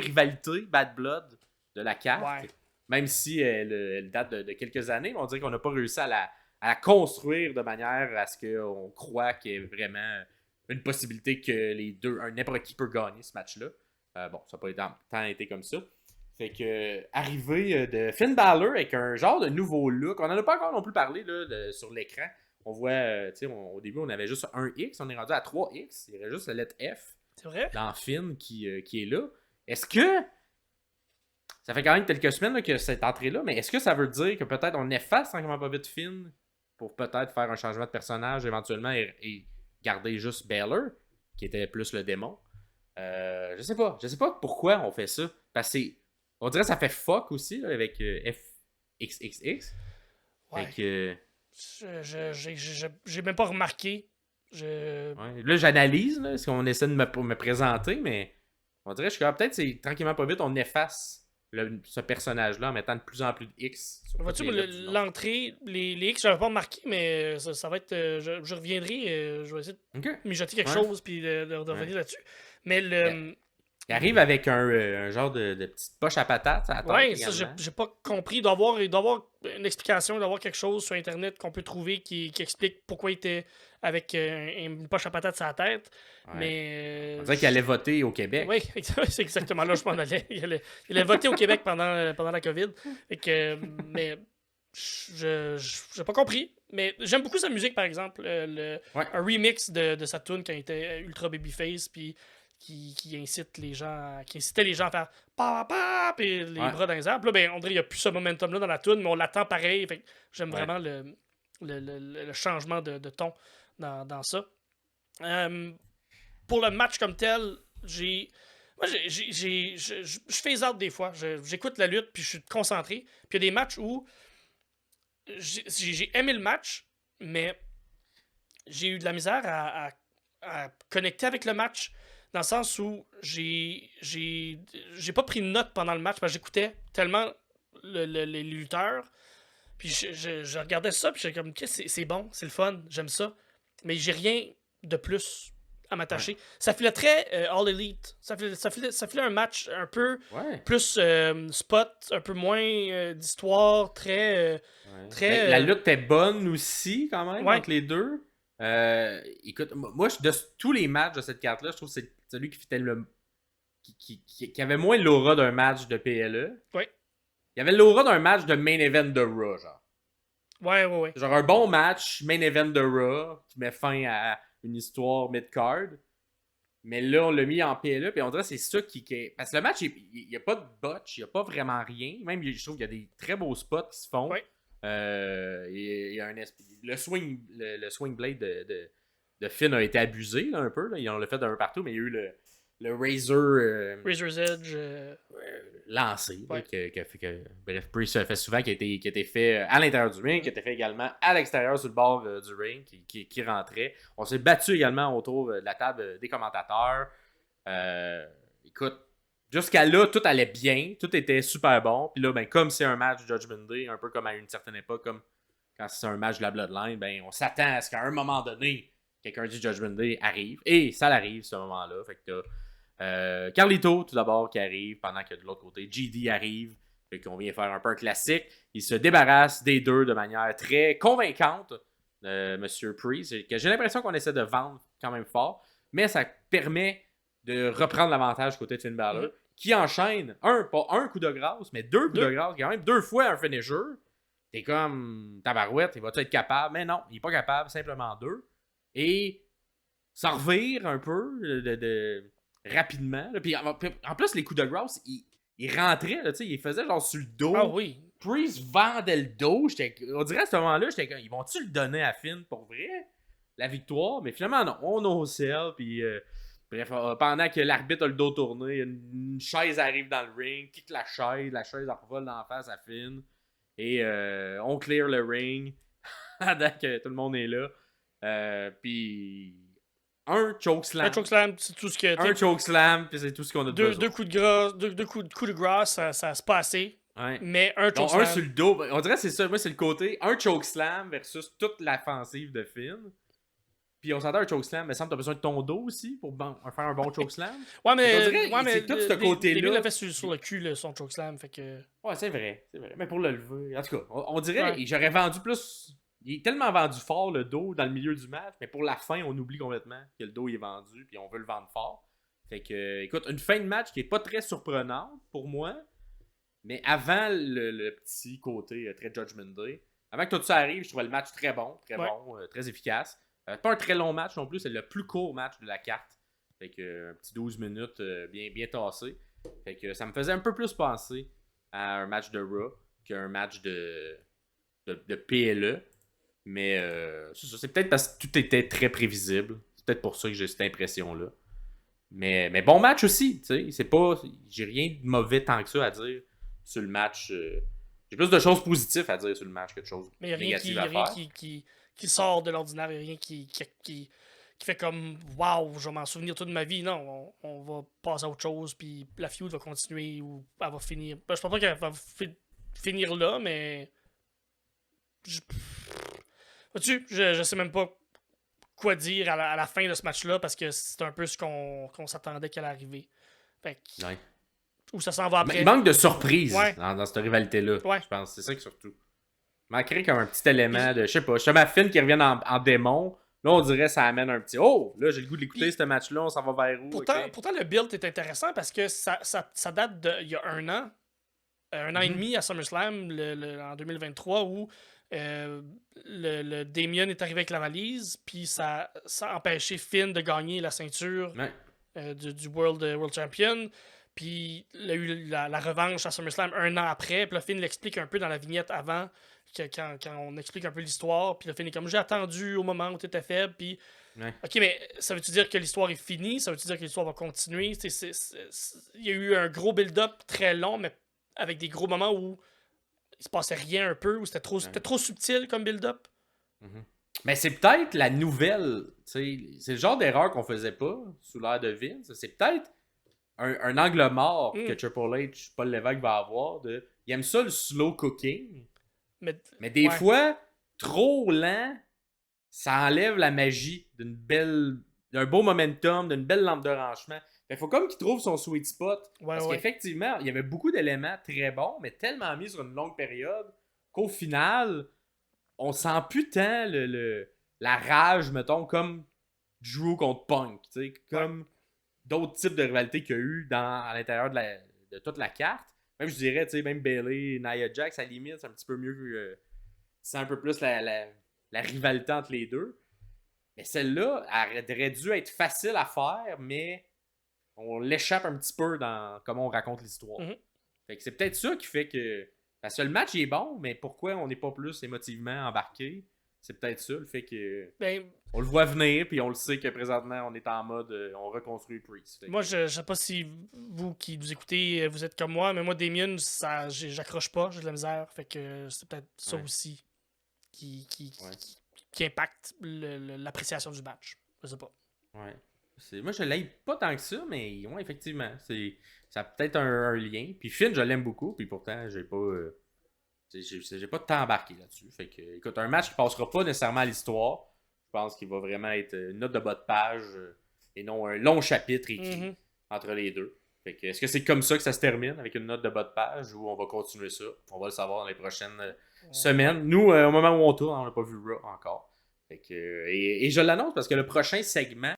rivalité Bad Blood de la carte. Ouais. Même si elle date de quelques années, on dirait qu'on n'a pas réussi à la construire de manière à ce qu'on croit qu'il y ait vraiment une possibilité que les deux, n'importe qui peut gagner ce match-là. Bon, ça n'a pas tant été comme ça. Fait que, arrivé de Finn Balor avec un genre de nouveau look, on n'en a pas encore non plus parlé là, sur l'écran. On voit, tu sais, au début, on avait juste un X, on est rendu à 3X. Il y aurait juste la lettre F C'est vrai? dans Finn qui est là. Est-ce que ça fait quand même quelques semaines là, que cette entrée-là, mais est-ce que ça veut dire que peut-être on efface tranquillement pas vite Finn pour peut-être faire un changement de personnage éventuellement et garder juste Balor, qui était plus le démon? Je sais pas. Je sais pas pourquoi on fait ça. Parce que on dirait que ça fait fuck aussi là, avec FXXX. Ouais. Fait que. J'ai même pas remarqué. Ouais. Là, j'analyse là, ce qu'on essaie de me présenter, mais on dirait que je suis peut-être c'est tranquillement pas vite, on efface ce personnage-là en mettant de plus en plus de X sur Vois-tu, toutes les lettres du nom. l'entrée, les X, j'avais pas remarqué, mais ça va être. Je reviendrai, je vais essayer de Ok. mijoter quelque Ouais. chose puis de revenir Ouais. là-dessus. Mais le. Il arrive avec un genre de petite poche à patates à la tête Ouais, ça, également. j'ai pas compris. Il doit y avoir une explication, il doit y avoir quelque chose sur Internet qu'on peut trouver qui explique pourquoi il était avec une poche à patates sur la tête. Ouais. Mais. On dirait qu'il allait voter au Québec. Oui, c'est exactement là où je m'en allais. Il a voté au Québec pendant la COVID. Fait que, mais j'ai pas compris. Mais j'aime beaucoup sa musique, par exemple. Ouais. Un remix de sa tune quand il était ultra babyface, puis qui incitait les gens à faire pa puis les Ouais. bras dans les airs. Puis là, ben, on dirait qu'il n'y a plus ce momentum-là dans la tune, mais on l'attend pareil. Fait que j'aime Ouais. vraiment le changement de ton dans ça. Pour le match comme tel, je fais out des fois. J'écoute la lutte, puis je suis concentré. Puis il y a des matchs où j'ai aimé le match, mais j'ai eu de la misère à connecter avec le match, dans le sens où j'ai pas pris de notes pendant le match, parce que j'écoutais tellement les lutteurs. Puis je regardais ça, puis j'étais comme, c'est bon, c'est le fun, j'aime ça. Mais j'ai rien de plus à m'attacher. Ouais. Ça filait très All Elite. Ça filait un match un peu Ouais. plus spot, un peu moins d'histoire, très. Ouais. Très La lutte était bonne aussi, quand même, ouais. entre les deux. Écoute, moi, de tous les matchs de cette carte-là, je trouve que c'est celui qui fitait qui avait moins l'aura d'un match de PLE. Ouais. Il y avait l'aura d'un match de main event de Raw, genre. Ouais. Genre un bon match, main event de Raw, qui met fin à une histoire mid-card. Mais là, on l'a mis en PLE, puis on dirait que c'est ça qui. Parce que le match, il n'y a pas de botch, il n'y a pas vraiment rien. Même, je trouve qu'il y a des très beaux spots qui se font. Ouais. Il y a le swing blade de Finn a été abusé là, un peu. Là. Ils ont le fait d'un peu partout, mais il y a eu le Razor's Edge. lancé. Ouais. Bref, Priest fait souvent qui a été fait à l'intérieur du ring, qui a été fait également à l'extérieur sur le bord du ring, qui rentrait. On s'est battu également autour de la table des commentateurs. Écoute, jusqu'à là, tout allait bien, tout était super bon. Puis là, ben, comme c'est un match Judgment Day, un peu comme à une certaine époque, comme quand c'est un match de la Bloodline, ben, on s'attend à ce qu'à un moment donné, quelqu'un du Judgment Day arrive. Et ça l'arrive, ce moment-là. Fait que t'as Carlito, tout d'abord, qui arrive, pendant que de l'autre côté, GD arrive. Fait qu'on vient faire un peu un classique. Il se débarrasse des deux de manière très convaincante, Monsieur Priest, que j'ai l'impression qu'on essaie de vendre quand même fort. Mais ça permet de reprendre l'avantage côté de Finn Balor, qui enchaîne pas un coup de grâce, mais deux coups de grâce, quand même, 2 fois un finisher. T'es comme tabarouette, il va-tu être capable? Mais non, il est pas capable, simplement 2. Et ça revire un peu rapidement. Là. Puis en plus, les coups de grâce, il rentrait, là, il faisait genre sur le dos. Ah oui. Priest vendait le dos. On dirait à ce moment-là, j'étais comme, ils vont-tu le donner à Finn pour vrai? La victoire? Mais finalement, non. On no-sell, puis... Bref, pendant que l'arbitre a le dos tourné, une chaise arrive dans le ring, kick la chaise revole dans la face à Finn, et on clear le ring, pendant que tout le monde est là. Puis un chokeslam. Un chokeslam, c'est tout ce que... Un chokeslam, puis c'est tout ce qu'on a besoin. Deux coups de grâce, deux coups de grâce, ça se passait. Ouais. Mais un donc, chokeslam... un sur le dos, on dirait que c'est ça, moi c'est le côté, un chokeslam versus toute l'offensive de Finn. Puis on s'entend un chokeslam, mais semble que t'as besoin de ton dos aussi pour faire un bon chokeslam. Ouais, mais, On dirait, c'est tout ce côté-là. Damian l'a fait sur le cul, son chokeslam, fait que... Ouais, c'est vrai. Mais pour le lever, en tout cas, on dirait, Ouais. j'aurais vendu plus... Il est tellement vendu fort, le dos, dans le milieu du match, mais pour la fin, on oublie complètement que le dos il est vendu, puis on veut le vendre fort. Fait que, écoute, une fin de match qui est pas très surprenante pour moi, mais avant le petit côté très Judgment Day, avant que tout ça arrive, je trouvais le match très bon, très efficace. Pas un très long match non plus, c'est le plus court match de la carte. Fait que un petit 12 minutes bien tassé. Fait que ça me faisait un peu plus penser à un match de Raw qu'un match de PLE. Mais c'est peut-être parce que tout était très prévisible. C'est peut-être pour ça que j'ai cette impression-là. Mais bon match aussi, tu sais. C'est pas. J'ai rien de mauvais tant que ça à dire sur le match. J'ai plus de choses positives à dire sur le match que de choses Mais il n'y a négatives rien à faire. qui sort de l'ordinaire, il n'y a rien qui fait comme waouh, je vais m'en souvenir toute ma vie. Non, on va passer à autre chose, puis la feud va continuer ou elle va finir. Ben, je pense pas qu'elle va finir là, mais. Vois-tu, je sais même pas quoi dire à la fin de ce match-là parce que c'est un peu ce qu'on s'attendait qu'elle arriver. Fait que, Ouais. où ça s'en va après. Il manque de surprise Ouais. dans cette rivalité-là. Ouais. Je pense. C'est ça que surtout. Il manquerait comme un petit élément de. Je sais pas. Je ma Finn qui revienne en démon. Là, on dirait ça amène un petit. Oh! Là, j'ai le goût de l'écouter, ce match-là. On s'en va vers où? Pourtant, le build est intéressant parce que ça date d'il y a un an. Un an et demi à SummerSlam en 2023 où le Damien est arrivé avec la valise, puis ça a empêché Finn de gagner la ceinture du World Champion. Puis il a eu la revanche à SummerSlam un an après. Puis là, Finn l'explique un peu dans la vignette avant, quand on explique un peu l'histoire. Puis là, Finn est comme j'ai attendu au moment où tu étais faible. Puis ok, mais ça veut-tu dire que l'histoire est finie? Ça veut-tu dire que l'histoire va continuer? Il y a eu un gros build-up très long, mais avec des gros moments où il se passait rien un peu, où c'était trop subtil comme build-up. Mais c'est peut-être la nouvelle. C'est le genre d'erreur qu'on faisait pas sous l'ère de Vince. C'est peut-être un angle mort que Triple H, Paul Lévesque va avoir. Il aime ça le slow cooking. Mais des fois, trop lent, ça enlève la magie d'un beau momentum, d'une belle lampe de rangement. Il faut comme qu'il trouve son sweet spot. Parce qu'effectivement, il y avait beaucoup d'éléments très bons, mais tellement mis sur une longue période qu'au final, on sent plus tant la rage, mettons, comme Drew contre Punk. Comme d'autres types de rivalités qu'il y a eu à l'intérieur de toute la carte. Même, je dirais, même Bayley, Nia Jax, à la limite, c'est un petit peu mieux. C'est un peu plus la rivalité entre les deux. Mais celle-là, elle aurait dû être facile à faire, mais on l'échappe un petit peu dans comment on raconte l'histoire. Fait que c'est peut-être ça qui fait que. Parce que le match il est bon, mais pourquoi on n'est pas plus émotivement embarqué? C'est peut-être ça, le fait que. On le voit venir, puis on le sait que présentement, on est en mode. On reconstruit Priest. Moi, je sais pas si vous qui nous écoutez, vous êtes comme moi, mais moi, Damien, j'accroche pas, j'ai de la misère. Fait que c'est peut-être ça aussi qui impacte l'appréciation du match. Je sais pas. Ouais. Moi, je l'aime pas tant que ça, mais ouais, effectivement. Ça a peut-être un lien. Puis Finn, je l'aime beaucoup, puis pourtant, j'ai pas. J'ai pas de temps embarqué là-dessus. Fait que, écoute, un match qui passera pas nécessairement à l'histoire. Je pense qu'il va vraiment être une note de bas de page et non un long chapitre écrit entre les deux. Fait que, est-ce que c'est comme ça que ça se termine, avec une note de bas de page, ou on va continuer ça? On va le savoir dans les prochaines semaines. Nous, au moment où on tourne, on n'a pas vu Raw encore. Fait que, et je l'annonce parce que le prochain segment